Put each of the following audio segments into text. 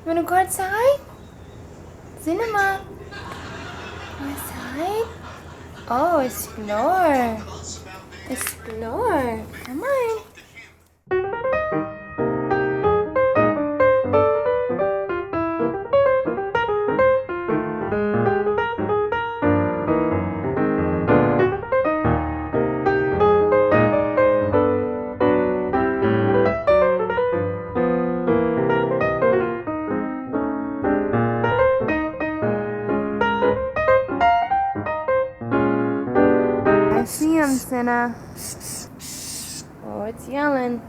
Wanna go outside? Cinema. Outside? Oh, explore. Explore. Come on. I see him, Cinna. Oh, it's yelling.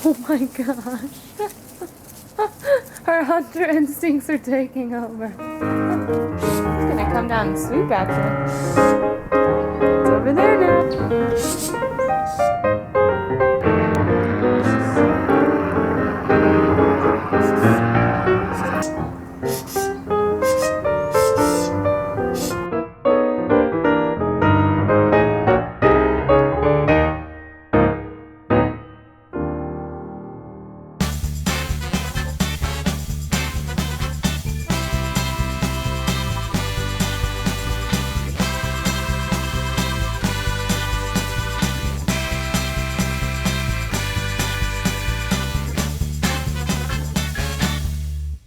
Oh my gosh. Her hunter instincts are taking over. She's gonna come down and swoop at you. It's over there now.